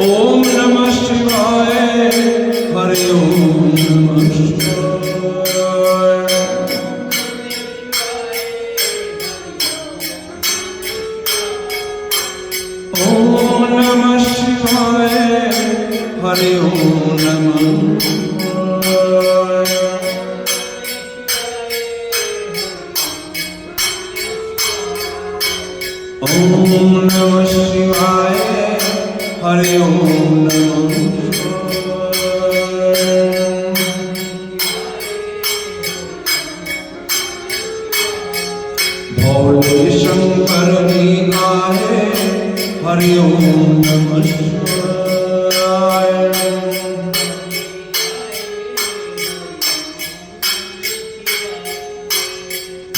ओम नमः शिवाय। हरि ओम नमः शिवाय। ओम नमः शिवाय। हरि ओम नमः शिवाय। ओम नमः शिवाय। हरि ओम नमः शिवाय। भोले शंकर जी आए। हरि ओम नमः शिवाय।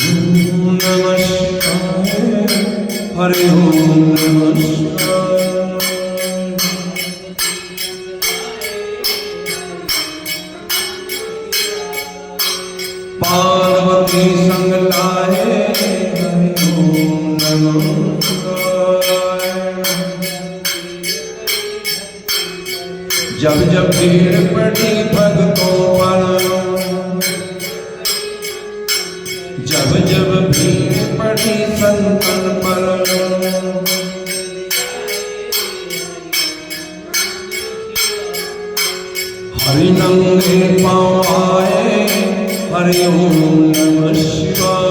ओम नमः शिवाय। हरि ओम नमः शिवाय। पार्वती संग लाए। हरि ओम नमः शिवाय। जब जब भीड़ पड़ी भक्तों पर, जब जब भीड़ पड़ी संतन पर, हरि नंगे पाँव आए। हरि ओम नमः शिवाय।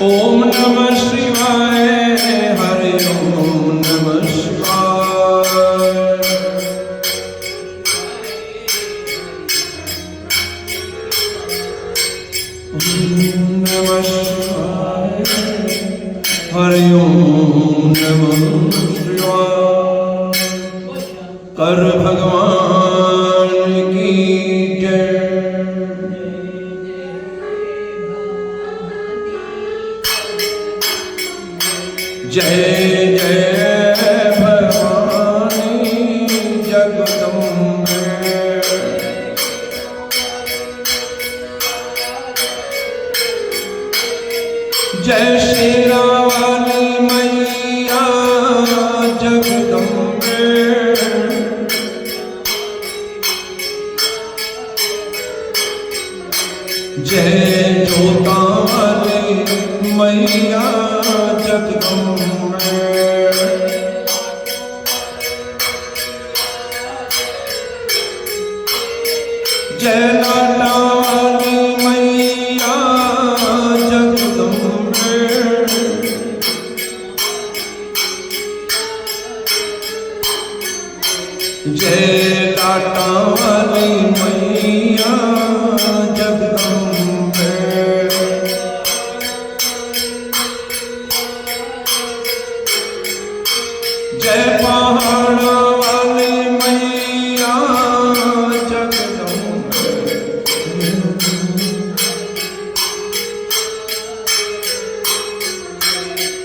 ओम नमः शिवाय। हरि ओम नमः शिवाय। ओम नमः शिवाय। हरि ओम नमः शिवाय। कर भगवान की जय। जय जय भवानी जगदम्बे। जय शेरा वाली मैया जगदम्बे। जय जोता वाली मैया जगदम्बे। जय लाटा वाली मैया जगदम्बे। जय लाटा वाली मैया जगदम्बे। जय पहाड़ वाली मैया जगदम्बे।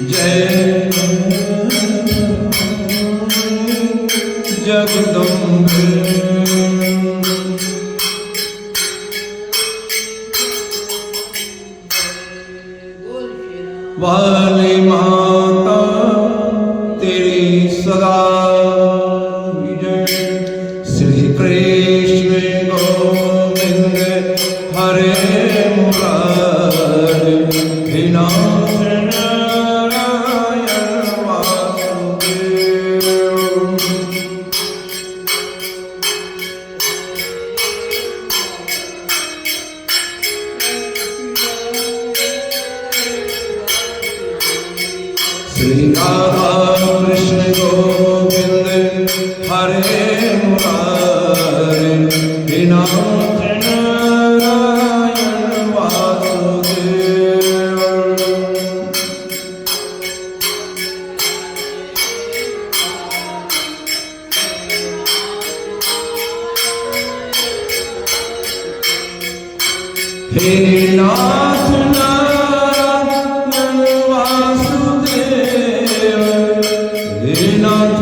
जय जगदम्बे। वाली माता तेरी सदा जय। श्री कृष्ण गोविंद हरे मुरारी। हे नाथ नारायण वासुदेव। श्री राधा कृष्ण गोविंद हरे मुरारी। हे नाथ नारायण वासुदेव। हे नाथ नारायण वासुदेव। हे नाथ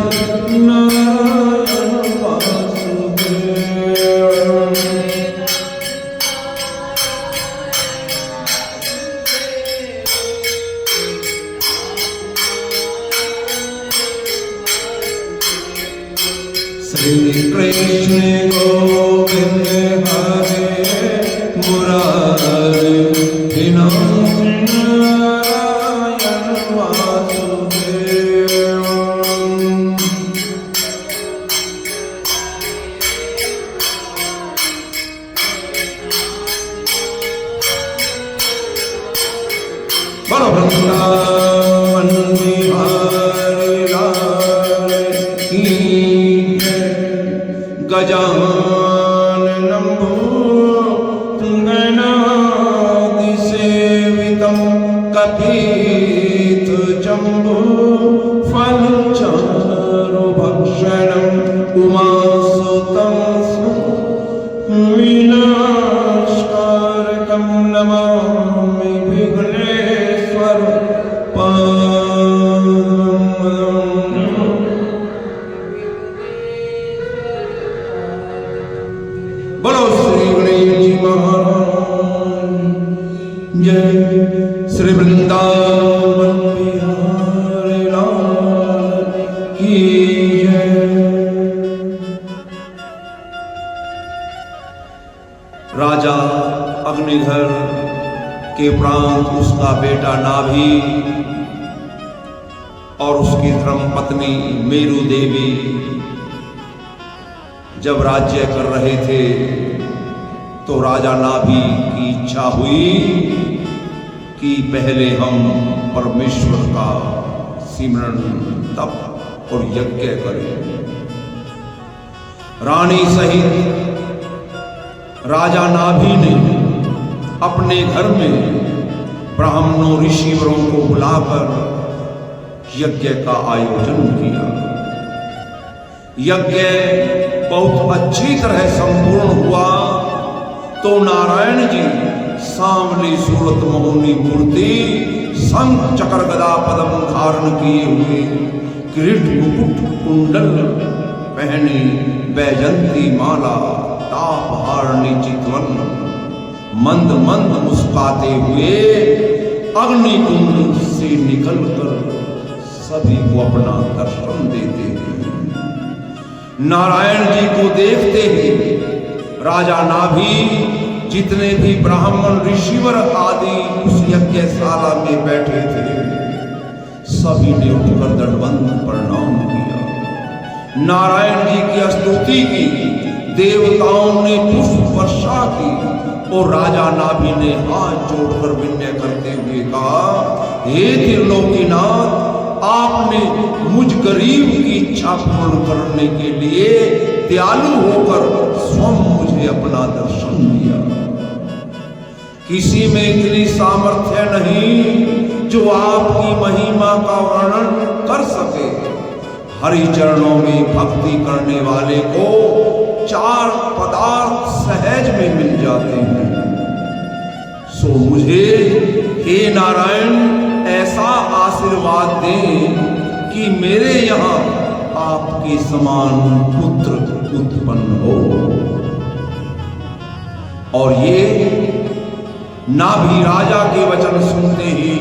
नारायण श्री कृष्ण गोविंद हरे मुरारी नारायण वासुदेव। बोलो वृंदावन बिहारी लाल की जय। गजाननं भूतगणादिसेवितं कपित्थजम्बो फलचारुभक्षणम् उमासुतं विनाशकारकं नमामि विघ्नेश्वर बोलो श्री गणेश जी महाराज जय। श्री वृंदावन बिहारी लाल की जय। राजा अग्निधर के प्रांत उसका बेटा नाभि और उसकी धर्मपत्नी मेरु देवी जब राज्य कर रहे थे तो राजा नाभि की इच्छा हुई कि पहले हम परमेश्वर का सिमरन तप और यज्ञ करें। रानी सहित राजा नाभि ने अपने घर में ब्राह्मणों ऋषिवरों को बुलाकर यज्ञ का आयोजन किया। यज्ञ बहुत अच्छी तरह संपूर्ण हुआ तो नारायण जी सांवली सूरत मोहनी मूर्ति शंख चक्र गदा पद्म धारण किए हुए किरीट मुकुट कुंडल पहने वैजंती माला तापहारणी चितवन मंद मंद मुस्काते हुए अग्निकुंड से निकलकर सभी को अपना दर्शन देते हैं। नारायण जी को देखते ही राजा नाभि जितने भी ब्राह्मण ऋषिवर आदि उस यज्ञशाला में बैठे थे सभी ने उठकर दंडवंद प्रणाम किया। नारायण जी की स्तुति की, देवताओं ने पुष्प वर्षा की और राजा नाभि ने हाथ जोड़कर विनय करते हुए कहा, हे त्रिलोकीनाथ, आपने मुझ गरीब की इच्छा पूर्ण करने के लिए दयालु होकर स्वयं मुझे अपना दर्शन दिया। किसी में इतनी सामर्थ्य नहीं जो आपकी महिमा का वर्णन कर सके। हरि चरणों में भक्ति करने वाले को चार पदार्थ सहज में मिल जाते हैं। सो मुझे हे नारायण ऐसा आशीर्वाद दें कि मेरे यहाँ आपके समान पुत्र उत्पन्न हो। और ये नाभि राजा के वचन सुनते ही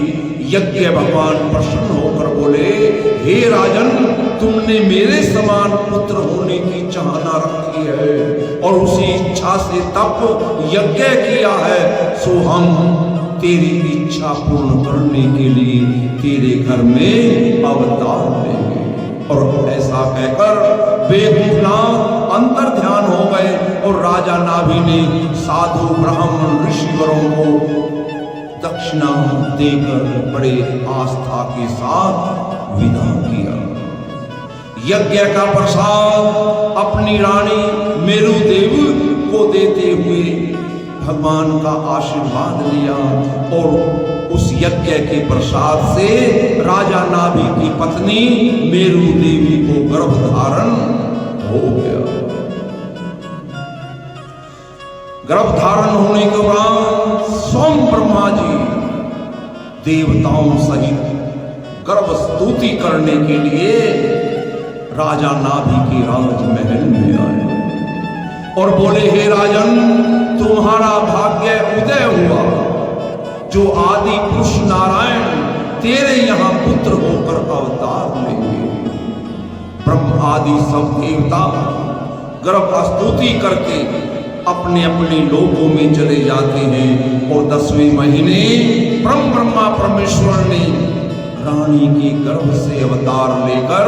यज्ञ भगवान प्रसन्न होकर बोले, हे राजन, तुमने मेरे समान पुत्र होने की चाहना रखी है और उसी इच्छा से तप यज्ञ किया है। सो हम तेरी इच्छा पूर्ण करने के लिए तेरे घर में अवतार लेंगे। और ऐसा कहकर बेगुनाह अंतर ध्यान हो गए और राजा नाभि ने साधु ब्राह्मण ऋषिवरों को दक्षिणा देकर बड़े आस्था के साथ विदा किया। यज्ञ का प्रसाद अपनी रानी मेरु देवी को देते हुए भगवान का आशीर्वाद लिया और उस यज्ञ के प्रसाद से राजा नाभि की पत्नी मेरु देवी को गर्भ धारण हो गया। गर्भ धारण होने के बाद स्वयं ब्रह्मा जी देवताओं सहित गर्भ स्तुति करने के लिए राजा नाभि के राजमहल में आए और बोले, हे राजन, तुम्हारा भाग्य उदय हुआ। जो आदि पुरुष नारायण तेरे यहां पुत्र होकर अवतार लेंगे। ब्रह्म आदि सब देवता गर्भ स्तुति करके अपने अपने लोकों में चले जाते हैं। और 10वें महीने परम ब्रह्मा परमेश्वर ने रानी के गर्भ से अवतार लेकर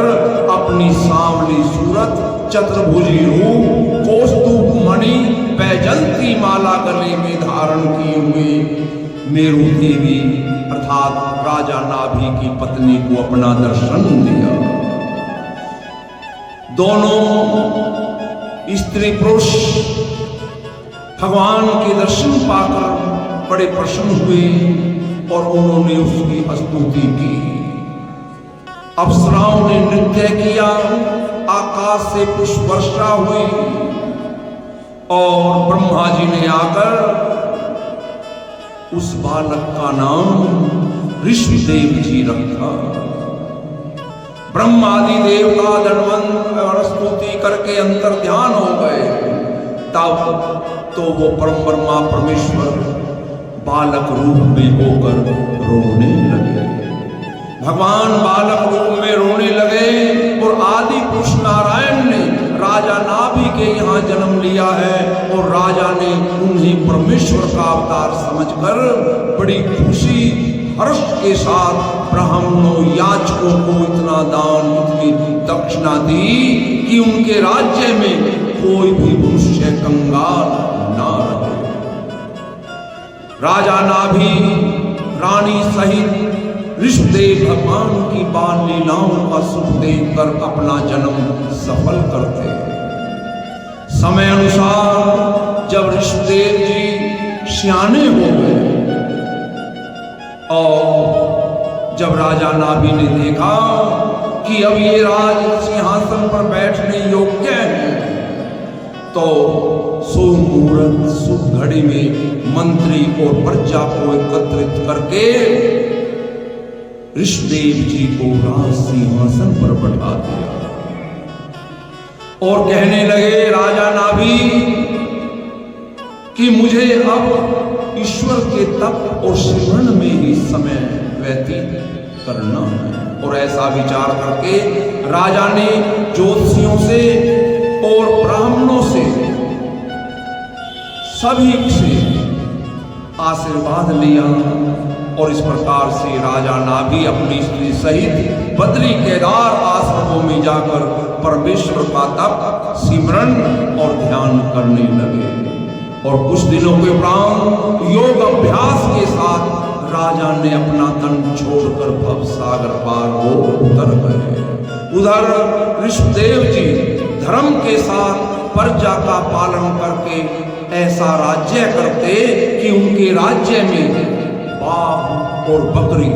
अपनी सांवली सूरत, चतुर्भुजी रूप, कौस्तुभ मणि, बैजंती माला गले में धारण किए हुए मेरु देवी अर्थात राजा नाभि की पत्नी को अपना दर्शन दिया। दोनों स्त्री पुरुष भगवान के दर्शन पाकर बड़े प्रसन्न हुए और उन्होंने उसकी स्तुति की। अप्सराओं ने नृत्य किया, आकाश से पुष्प वर्षा हुई और ब्रह्मा जी ने आकर उस बालक का नाम ऋषिदेव जी रखा। ब्रह्मादि देवता धनवंत और स्तुति करके अंतर ध्यान हो गए। तब तो वो परम ब्रह्मा परमेश्वर बालक रूप में होकर रोने लगे। भगवान बालक रूप में रोने लगे और आदि पुरुष नारायण ने राजा नाभि के यहाँ जन्म लिया है और राजा ने उन्हें परमेश्वर का अवतार समझकर बड़ी खुशी हर्ष के साथ ब्राह्मणों याचकों को इतना दान, इतनी दक्षिणा दी कि उनके राज्य में कोई भी मनुष्य कंगाल ना रहे। राजा नाभि रानी सहित ऋषिदेव भगवान की बाल लीलाओं का सुख देखकर अपना जन्म सफल करते। समय अनुसार जब ऋषिदेव जी सियाने हो गए और जब राजा नाभि ने देखा कि अब ये राज सिंहासन पर बैठने योग्य है, तो सुमुहूर्त शुभ घड़ी में मंत्री और प्रजा को एकत्रित करके ऋषिदेव जी को राज सिंहासन पर बैठा दिया और कहने लगे राजा नाभि कि मुझे अब ईश्वर के तप और सिमरन में ही समय व्यतीत करना है। और ऐसा विचार करके राजा ने ज्योतिषियों से और ब्राह्मणों से सभी से आशीर्वाद लिया और इस प्रकार से राजा नाभि अपनी स्त्री सहित बद्री केदार आश्रमों में जाकर परमेश्वर का तप, सिमरन और ध्यान करने लगे। और कुछ दिनों के उपरांत योग अभ्यास के साथ राजा ने अपना तन छोड़कर भव सागर पार हो उतर गए। उधर ऋषिदेव जी धर्म के साथ प्रजा का पालन करके ऐसा राज्य करते कि उनके राज्य में बाघ और बकरी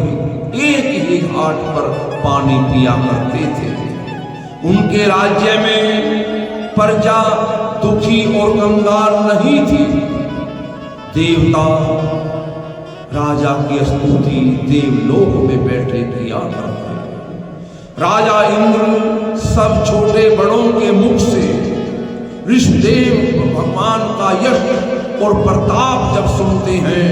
एक ही घाट पर पानी पिया करते थे। उनके राज्य में प्रजा दुखी और कंगाल नहीं थी। देवता राजा की स्तुति देवलोक में बैठे किया करते। राजा इंद्र सब छोटे बड़ों के मुख से ऋषिदेव भगवान का यश और प्रताप जब सुनते हैं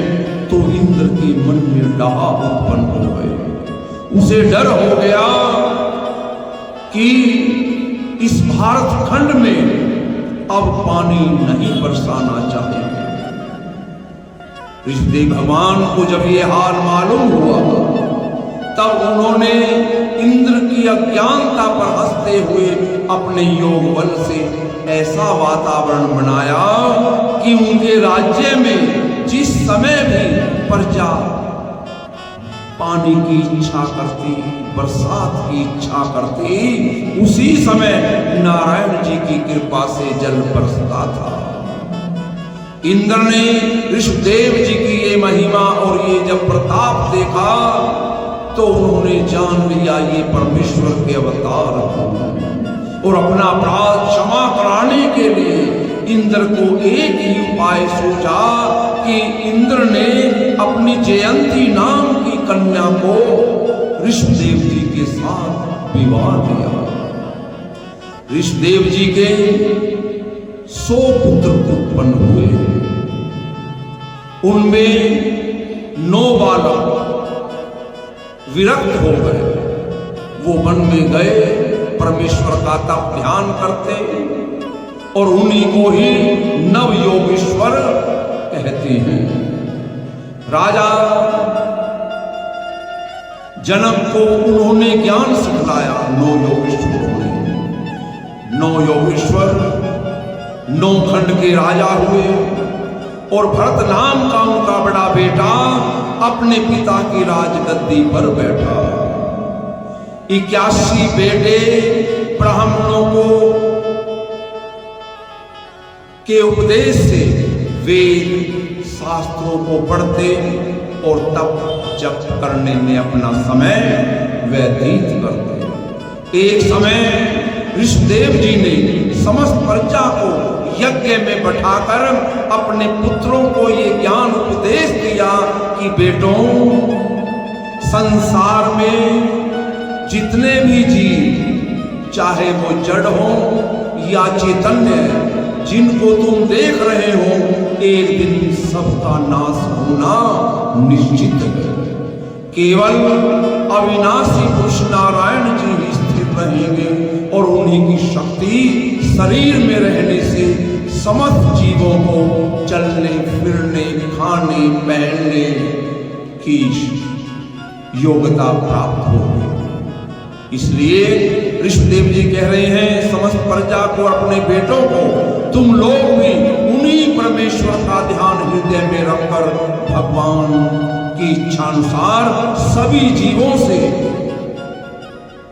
तो इंद्र के मन में डहा उत्पन्न हो गए। उसे डर हो गया कि इस भारत खंड में अब पानी नहीं बरसाना चाहिए। ऋषिदेव भगवान को जब ये हाल मालूम हुआ तब उन्होंने इंद्र की अज्ञानता पर हंसते हुए अपने योग बल से ऐसा वातावरण बनाया कि उनके राज्य में जिस समय भी प्रजा पानी की इच्छा करती, बरसात की इच्छा करती, उसी समय नारायण जी की कृपा से जल बरसता था। इंद्र ने ऋषिदेव जी की ये महिमा और ये जब प्रताप देखा तो उन्होंने जान लिया ये परमेश्वर के अवतार और अपना अपराध क्षमा कराने के लिए इंद्र को एक ही उपाय सोचा कि इंद्र ने अपनी जयंती नाम की कन्या को ऋषिदेव जी के साथ विवाह दिया। ऋषिदेव जी के 100 पुत्र उत्पन्न हुए। उनमें 9 बालक विरक्त हो गए। वो वन में गए, परमेश्वर का तप ध्यान करते और उन्हीं को ही नव योगेश्वर कहते हैं। राजा जनक को उन्होंने ज्ञान सिखलाया नौ योगेश्वरों ने। नौ योगेश्वर नौ खंड के राजा हुए और भरत नाम का उनका बड़ा बेटा अपने पिता की राजगद्दी पर बैठा। 81 बेटे ब्राह्मणों को के उपदेश से वेद शास्त्रों को पढ़ते और तप जप करने में अपना समय व्यतीत करते। एक समय ऋषिदेव जी ने समस्त प्रजा को यज्ञ में बैठाकर अपने पुत्रों को ये ज्ञान उपदेश दिया कि बेटों, संसार में जितने भी जीव, चाहे वो जड़ हो या चैतन्य, जिनको तुम देख रहे हो, एक दिन सबका नाश होना निश्चित है। केवल अविनाशी पुरुष नारायण जी ही स्थिर रहेंगे और उन्हीं की शक्ति शरीर में रहने से समस्त जीवों को चलने फिरने खाने पहनने की योग्यता प्राप्त होगी। इसलिए ऋषिदेव जी कह रहे हैं समस्त प्रजा को, अपने बेटों को, तुम लोग भी उन्हीं परमेश्वर का ध्यान हृदय में रखकर भगवान की इच्छानुसार सभी जीवों से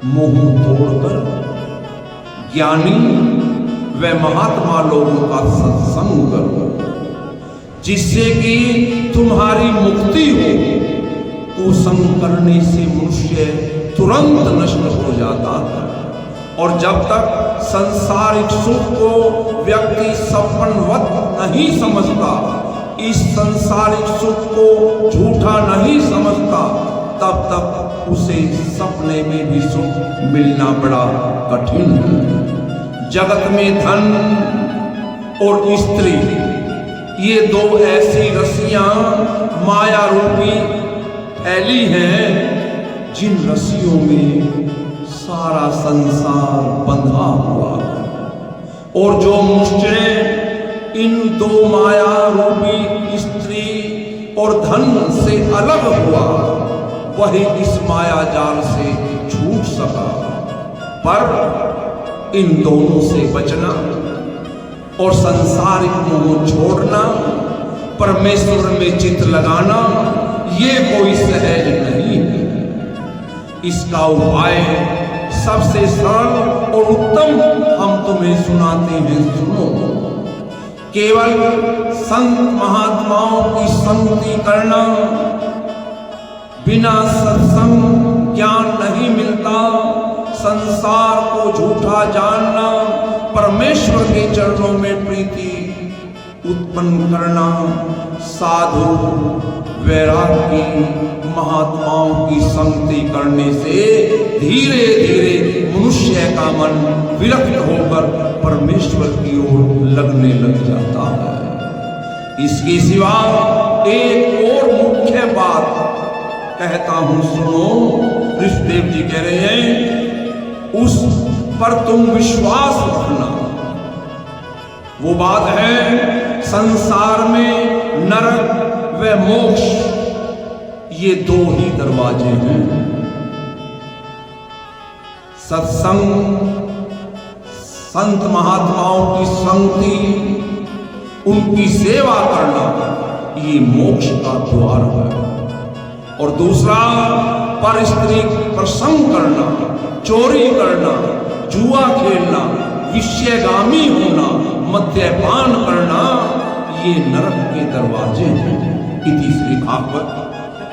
मोह तोड़कर ज्ञानी व महात्मा लोगों का सत्संग करो, जिससे कि तुम्हारी मुक्ति हो। कुसंग करने से मनुष्य तुरंत नष्ट हो जाता है और जब तक सांसारिक सुख को व्यक्ति सपनवत नहीं समझता, इस सांसारिक सुख को झूठा नहीं समझता, तब तक उसे सपने में भी सुख मिलना बड़ा कठिन है। जगत में धन और स्त्री, ये दो ऐसी रस्सियां माया रूपी फैली हैं, जिन रस्सियों में सारा संसार बंधा हुआ है। और जो मनुष्य इन दो माया रूपी स्त्री और धन से अलग हुआ, वही इस माया जाल से छूट सका। पर इन दोनों से बचना और संसारिक मोह छोड़ना, परमेश्वर में चित्त लगाना, ये कोई सहज नहीं है। इसका उपाय सबसे सरल और उत्तम हम तुम्हें सुनाते हैं, सुनो। केवल संत महात्माओं की संगति करना, बिना सत्संग ज्ञान नहीं मिलता। संसार को झूठा जानना, परमेश्वर के चरणों में प्रीति उत्पन्न करना, साधु वैरागी महात्माओं की संगति करने से धीरे धीरे मनुष्य का मन विरक्त होकर परमेश्वर की ओर लगने लग जाता है। इसके सिवा एक और मुख्य बात कहता हूं, सुनो। ऋषिदेव जी कह रहे हैं, उस पर तुम विश्वास रखना। वो बात है, संसार में नरक व मोक्ष, ये दो ही दरवाजे हैं। सत्संग, संत महात्माओं की संगति, उनकी सेवा करना, ये मोक्ष का द्वार है। और दूसरा, पर स्त्री प्रसंग करना, चोरी करना, जुआ खेलना, विषयगामी होना, मद्यपान करना, ये नरक के दरवाजे हैं। इति श्री भागवत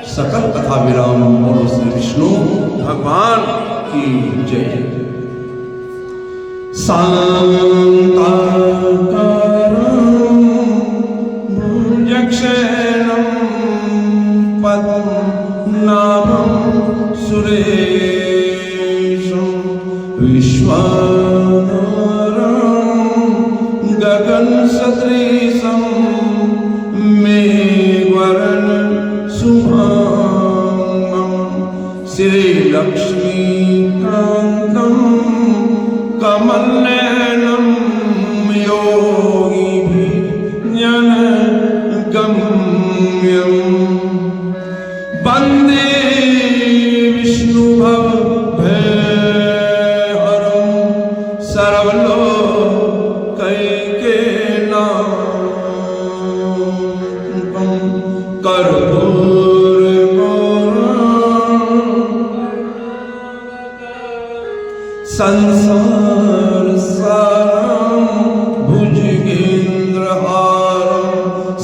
सकल कथा विराम। बोलो श्री विष्णु भगवान की जय। शांताकारं भुजगशयनं पद्मनाभं सुरेशं विश्वाधारं गगनसदृशं मेघवर्णं शुभांगं श्रीलक्ष्मीकान्तं संसार सारम भुजगेन्द्रहारम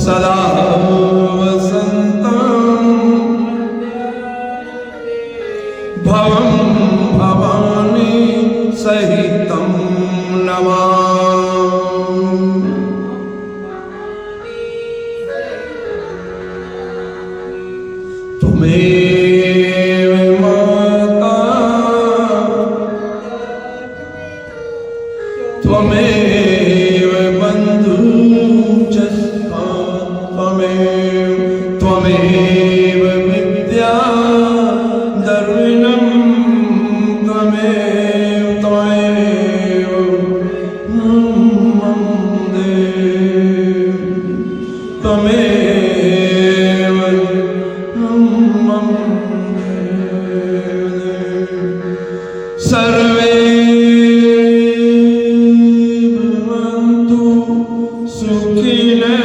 सदा वसंतम भवम भवानी सहितम नमामि। त्वमेव माता त्वमेव बन्धुश्च त्वमेव विद्या दर्विणं त्वमेव सर्वे भवन्तु सुखिनः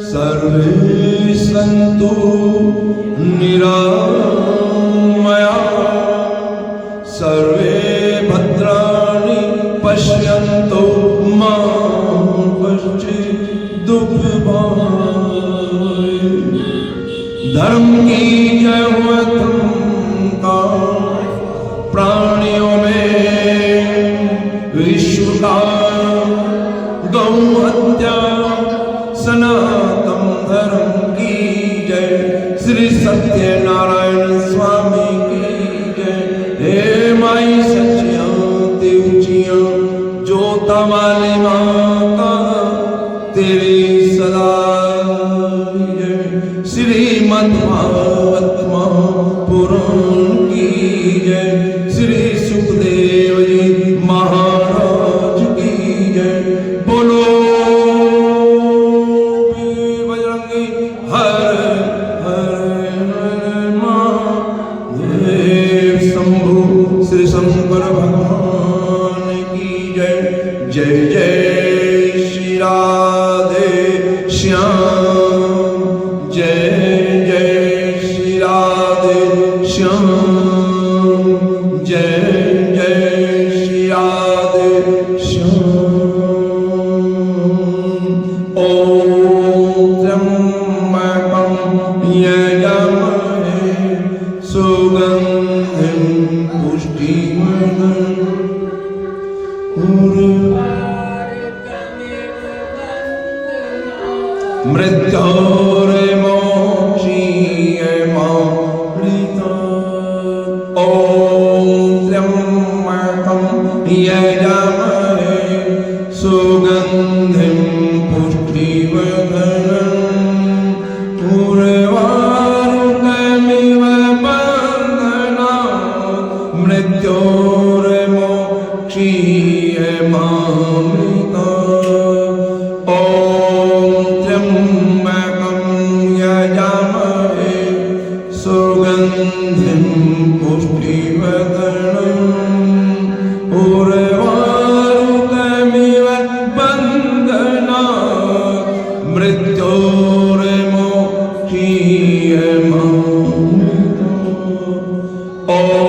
सर्वे सन्तु निरामयाः सर्वे भद्राणि पश्यन्तु मा कश्चित् दुःखभाग्। धर्म की जय हो तुमका प्राणियों में विश्व का गौ हत्या सनातन धर्म की जय। श्री सत्यनारायण स्वामी की जय। हे माई सच्चियां देवचियां जोता वाली माता तेरी सदा जय। श्रीमद् भागवत महापुराण की जय। श्री सुखदेव जी महाराज की जय। बोलो बजरंगी हर हर महादेव शंभु श्री शंकर भगवान की जय। जय जय श्री राधे श्याम जय जय श्री राधे श्याम जय जय श्री राधे श्याम। ओम त्र्यंबकं यजामहे सुगंधिं पुष्टिवर्धनम् मृत्योर्मोक्षीयमामृतात्। ॐ त्र्यंबकं यजामहे सुगंधिं पुष्टिवर्धनम् उर्वारुकमिव बन्धनात् मृत्योर्मोक्षीयमामृतात्। सुगंधिं पुष्टिवर्धनम् उर्वारुकमिव बन्धनात् मृत्योर्मोक्षीयमामृतात्।